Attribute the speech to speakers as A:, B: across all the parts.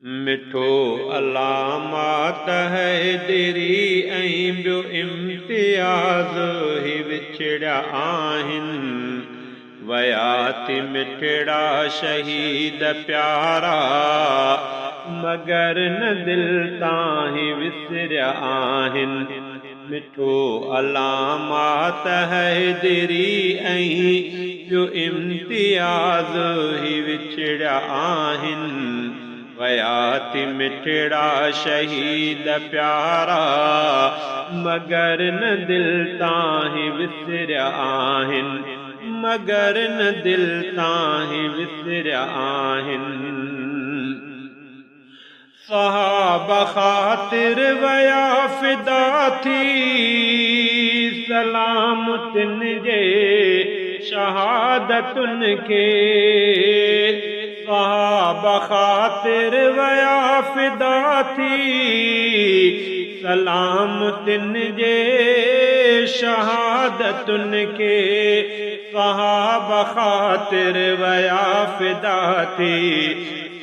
A: मिठो अलामात हैदरी ऐं ॿियो इम्तियाज़ ही विछड़िया आहिनि। वया थी मिठड़ा शहीद प्यारा, मगर न दिल तां ही विसरिया आहिनि। मिठो अलामात हैदरी ऐं ॿियो इम्तियाज़ ही विछड़िया आहिनि। वया थी मिठड़ा शहीद प्यारा, मगर न दिल तां ही विसरिया आहिनि। मगर न दिल तां ही विसरिया आहिनि। सहाबा ख़ातिर वया फिदा थी, सलाम तिन जे शहादतुनि खे। सहाबा ख़ातिर वया फिदा थी, सलाम तिन जे शहादतुनि खे। सहाबा ख़ातिर वया फिदा थी,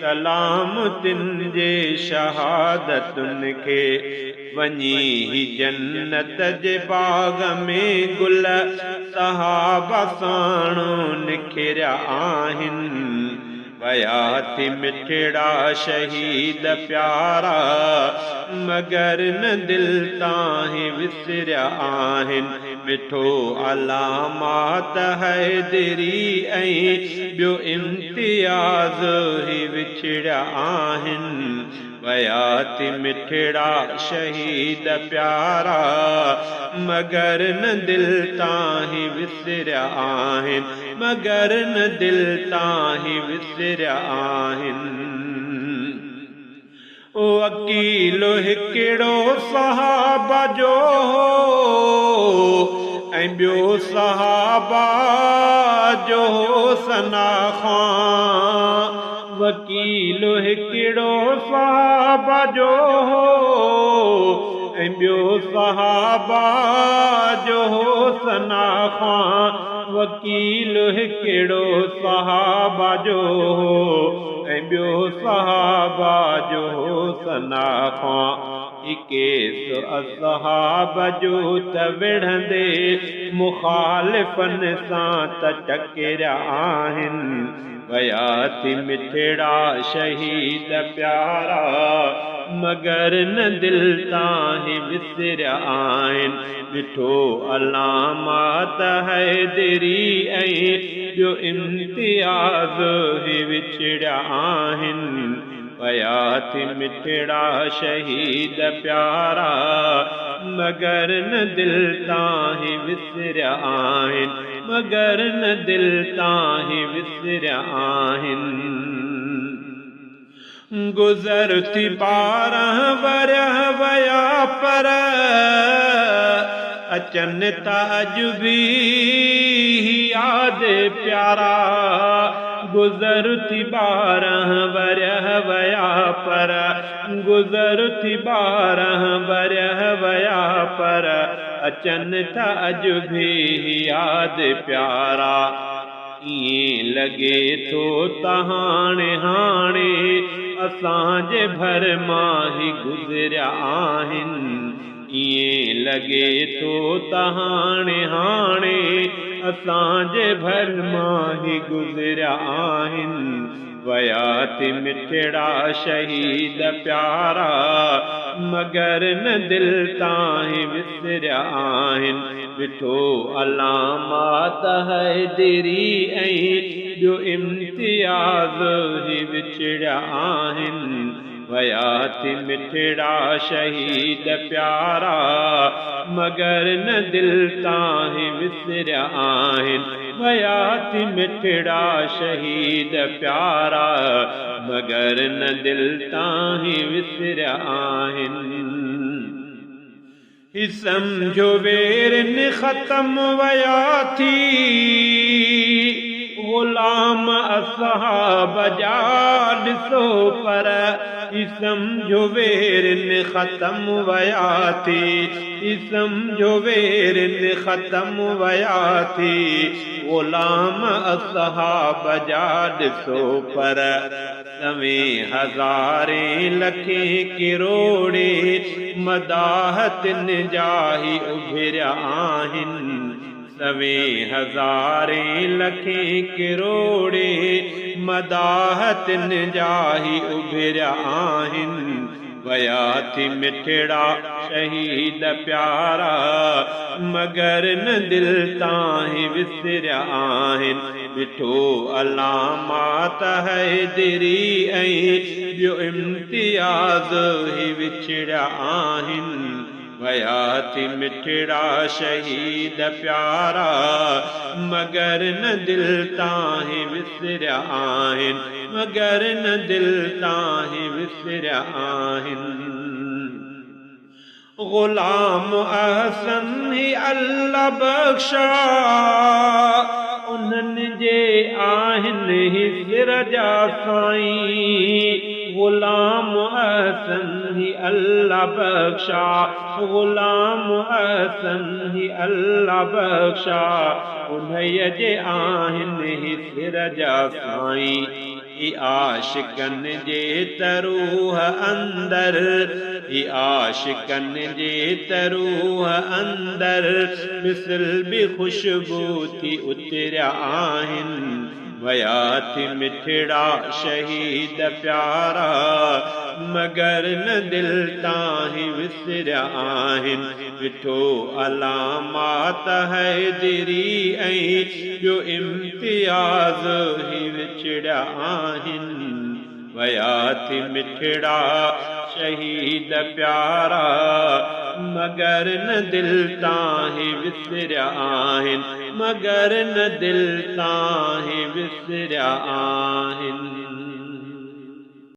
A: सलाम तिन जे शहादतुनि खे। वञी ही जन्नत जे बाग़ में गुल सहाबा साणो निखिरिया आहिनि। वया थी मिठड़ा शहीद प्यारा, मगर न दिल तां ही विसरिया आहिनि। मिठो अलामात हैदरी ऐं ॿियो इम्तियाज़ ही विछड़िया आहिनि। वया थी मिठड़ा शहीद प्यारा, मगर न दिल तां ही विसरिया आहिनि। मगर न दिल तां ही विसरिया आहिनि। ओ अकीलो हिकिड़ो सहाबा जो ऐं ॿियो सहाबा जो सना ख़ां। वकीलो हिकिड़ो सहाबा जो ऐं ॿियो सहाबा जो सना ख़ां। वकील हिकिड़ो सहाबा जो ऐं ॿियो सहाबा जो सना ख़ां। केस असहाब जो त विढ़ंदे मुखालिफ़नि सां त टकिरिया आहिनि। वया थी मिठड़ा शहीद प्यारा, मगर न दिल तां ही विसरिया आहिनि। मिठो अलामात हैदरी ऐं ॿियो इम्तियाज़ ही विछड़िया आहिनि। वया थी मिठड़ा शहीद प्यारा, मगर न दिल तां ही विसरिया आहिनि। मगर न दिल तां ही विसरिया आहिनि। गुज़र थी 12 वरह वया पर, अचनि था अॼु भी याद प्यारा। गुज़र थी 12 वरह वया पर, गुज़र थी 12 वरह वया पर, अचनि था अॼु भी याद प्यारा। ईअं लॻे थो त हाणे हाणे असांजे भर मां ही गुज़रिया आहिनि। ईअं लॻे थो त हाणे हाणे असांजे भर मां ही गुज़रिया आहिनि। वया थी मिठड़ा शहीद प्यारा, मगर न दिल तां ही विसरिया आहिनि। मिठो अलामात हैदरी ऐं ॿियो इम्तियाज़ ही विछड़िया आहिनि। वया थी मिठड़ा शहीद प्यारा, मगर न दिल तां ही विसरिया आहिनि। वया थी मिठड़ा शहीद प्यारा, मगर न दिल तां ही विसरिया आहिनि। ही सम्झो वेरनि ख़त्म वया थी, ग़ुलाम असहाब जा ॾिसो पर सम्झो वेरन ख़त्म वया थी, सम्झो वेरन ख़त्म वया थी। ग़ुलाम असहाब जा ॾिसो पर तव्हीं हज़ारे लखे किरोड़े मदाहतिन जा ही उभिरिया आहिनि। तव्हीं हज़ारे लखे किरोड़े मदाहतिन जा ही उभिरिया आहिनि। वया थी मिठड़ा शहीद प्यारा मगर न दिल ताहीं विसरिया आहिनि। ॾिठो अलामात हैदरी ऐं ॿियो इम्तियाज़ ही विछड़िया आहिनि। वया थी मिठड़ा शहीद प्यारा मगर न दिल ताहीं विसरिया आहिनि, मगर न दिल ताहीं विसरिया आहिनि। ग़ुलाम अहसन ही अल्लाह बख्शा उन्हनि जे आहिनि ही सिर जा साईं। ग़ुलाम अहसन ही अल्लाह बख्शा, ग़ुलाम अहसन ही अल्लाह बख्शा उन्हईअ जे आहिनि ही सिर जा साईं। ही आशिकन जे तरूह अंदर, ही आशिकन जे तरूह अंदर मिसल भी खुशबू थी उतरिया आहिनि। वया थी मिठड़ा शहीद प्यारा मगर न दिल ताहीं विसरिया आहिनि। ॾिठो अलामात हैदरी ऐं ॿियो इम्तियाज़ ही विछड़िया आहिनि। वया थी मिठड़ा शहीद प्यारा मगर न दिल ताहीं विसरिया आहिनि, मगर न दिल ताहीं विसरिया आहिनि।